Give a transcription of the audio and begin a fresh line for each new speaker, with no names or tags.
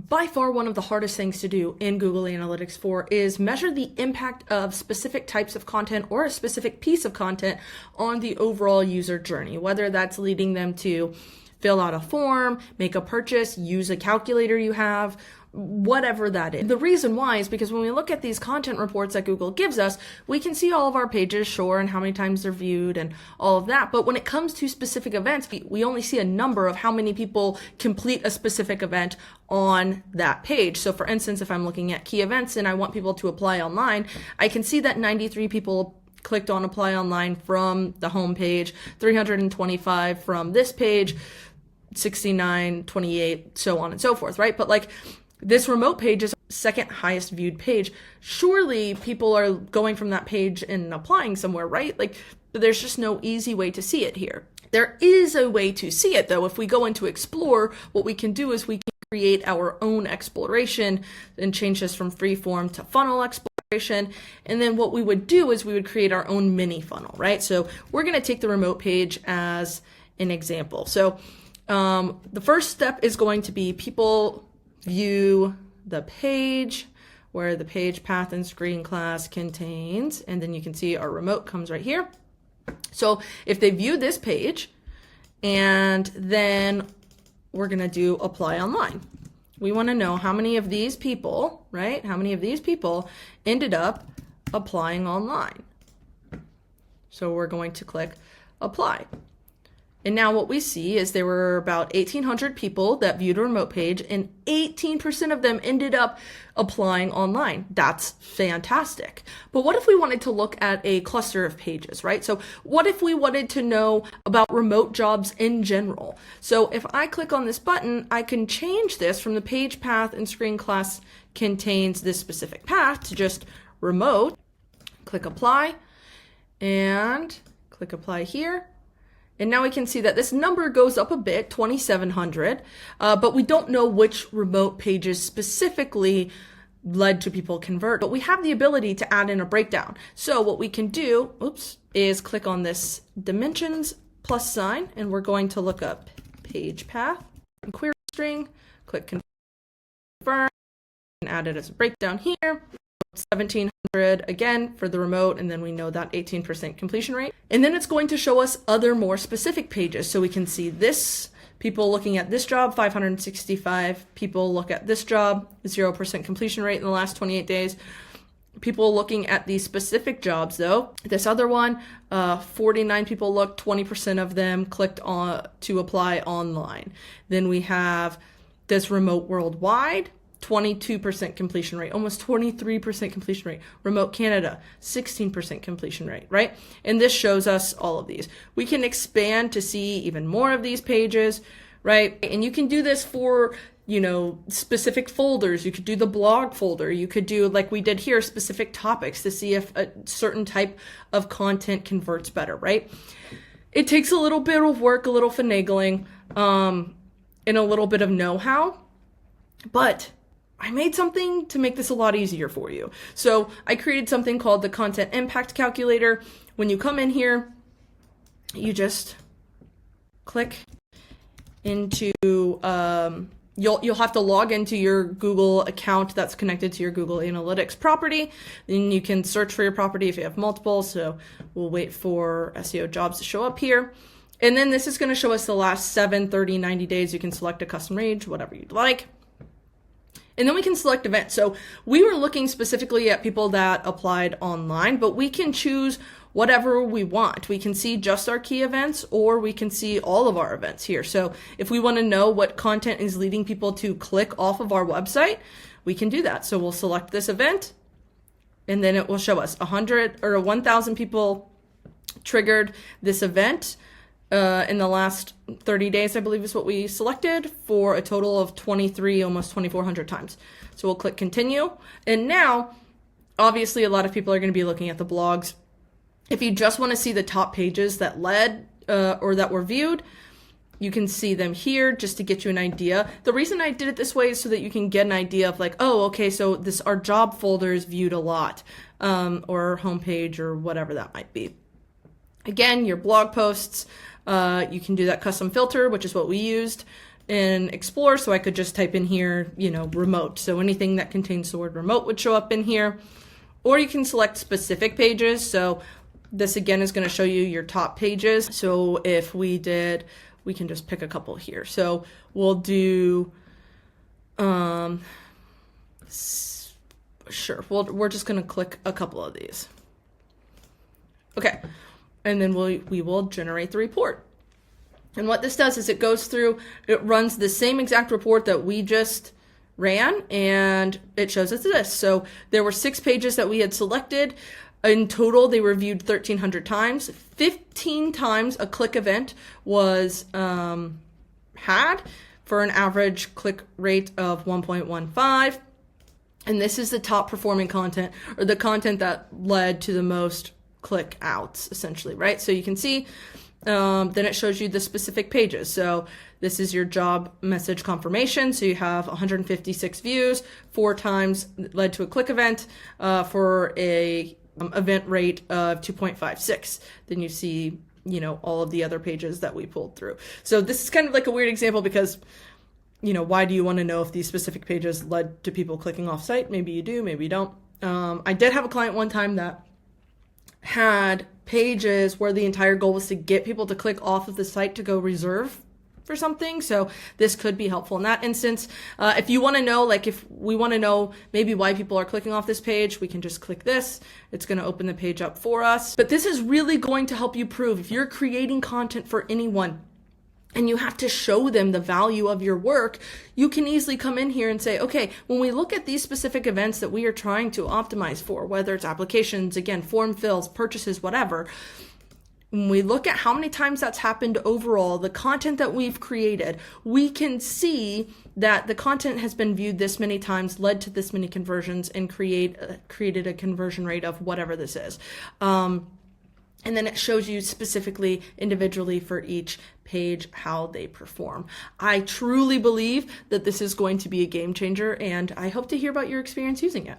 By far, one of the hardest things to do in Google Analytics 4 is measure the impact of specific types of content or a specific piece of content on the overall user journey, whether that's leading them to fill out a form, make a purchase, use a calculator you have, whatever that is. The reason why is because when we look at these content reports that Google gives us, we can see all of our pages, sure, and how many times they're viewed and all of that. But when it comes to specific events, we only see a number of how many people complete a specific event on that page. So for instance, if I'm looking at key events and I want people to apply online, I can see that 93 people clicked on apply online from the home page, 325 from this page, 69, 28, so on and so forth, right? But like this remote page is second highest viewed page. Surely people are going from that page and applying somewhere, right? Like there's just no easy way to see it here. There is a way to see it though. If we go into Explore, what we can do is we can create our own exploration and change this from free form to funnel exploration. And then what we would do is we would create our own mini funnel, right? So we're going to take the remote page as an example. So the first step is going to be people view the page where the page path and screen class contains, and then you can see our remote comes right here. So if they view this page, and then we're going to do apply online. We want to know how many of these people, right? How many of these people ended up applying online. So we're going to click apply. And now what we see is there were about 1,800 people that viewed a remote page and 18% of them ended up applying online. That's fantastic. But what if we wanted to look at a cluster of pages, right? So what if we wanted to know about remote jobs in general? So if I click on this button, I can change this from the page path and screen class contains this specific path to just remote, click apply, and click apply here. And now we can see that this number goes up a bit, 2,700, but we don't know which remote pages specifically led to people convert, but we have the ability to add in a breakdown. So what we can do, is click on this dimensions plus sign, and we're going to look up page path and query string, click confirm, and add it as a breakdown here. 1,700 again for the remote, and then we know that 18% completion rate. And then it's going to show us other more specific pages. So we can see this, people looking at this job, 565 people look at this job, 0% completion rate in the last 28 days. People looking at these specific jobs though, this other one, 49 people looked, 20% of them clicked on to apply online. Then we have this remote worldwide, 22% completion rate, almost 23% completion rate. Remote Canada, 16% completion rate, right? And this shows us all of these. We can expand to see even more of these pages, right? And you can do this for, you know, specific folders. You could do the blog folder. You could do, like we did here, specific topics to see if a certain type of content converts better, right? It takes a little bit of work, a little finagling, and a little bit of know-how, but I made something to make this a lot easier for you. So I created something called the Content Impact Calculator. When you come in here, you just click into, you'll have to log into your Google account that's connected to your Google Analytics property. Then you can search for your property if you have multiple. So we'll wait for SEO jobs to show up here. And then this is going to show us the last 7, 30, 90 days. You can select a custom range, whatever you'd like. And then we can select events. So we were looking specifically at people that applied online, but we can choose whatever we want. We can see just our key events, or we can see all of our events here. So if we want to know what content is leading people to click off of our website, we can do that. So we'll select this event, and then it will show us 100 or 1,000 people triggered this event. In the last 30 days, I believe is what we selected, for a total of 23, almost 2,400 times. So we'll click continue. And now, obviously, a lot of people are going to be looking at the blogs. If you just want to see the top pages that led or that were viewed, you can see them here just to get you an idea. The reason I did it this way is so that you can get an idea of like, oh, okay, so our job folder is viewed a lot, or homepage or whatever that might be. Again, your blog posts, you can do that custom filter, which is what we used in Explore, so I could just type in here, remote. So anything that contains the word remote would show up in here. Or you can select specific pages. So this again is going to show you your top pages. So if we can just pick a couple here. So we'll do, sure, we're just going to click a couple of these. Okay, and then we will generate the report. And what this does is it goes through, it runs the same exact report that we just ran, and it shows us this. So there were 6 pages that we had selected. In total, they were viewed 1,300 times. 15 times a click event was had, for an average click rate of 1.15. And this is the top performing content, or the content that led to the most click outs, essentially, right? So you can see, then it shows you the specific pages. So this is your job message confirmation. So you have 156 views, 4 times led to a click event, for a event rate of 2.56. Then you see, all of the other pages that we pulled through. So this is kind of like a weird example because, why do you want to know if these specific pages led to people clicking off site? Maybe you do, maybe you don't. I did have a client one time that had pages where the entire goal was to get people to click off of the site to go reserve for something. So this could be helpful in that instance. If you want to know, if we want to know maybe why people are clicking off this page, we can just click this. It's going to open the page up for us. But this is really going to help you prove if you're creating content for anyone and you have to show them the value of your work, you can easily come in here and say, okay, when we look at these specific events that we are trying to optimize for, whether it's applications, again, form fills, purchases, whatever, when we look at how many times that's happened overall, the content that we've created, we can see that the content has been viewed this many times, led to this many conversions, and created a conversion rate of whatever this is. And then it shows you specifically, individually for each page, how they perform. I truly believe that this is going to be a game changer, and I hope to hear about your experience using it.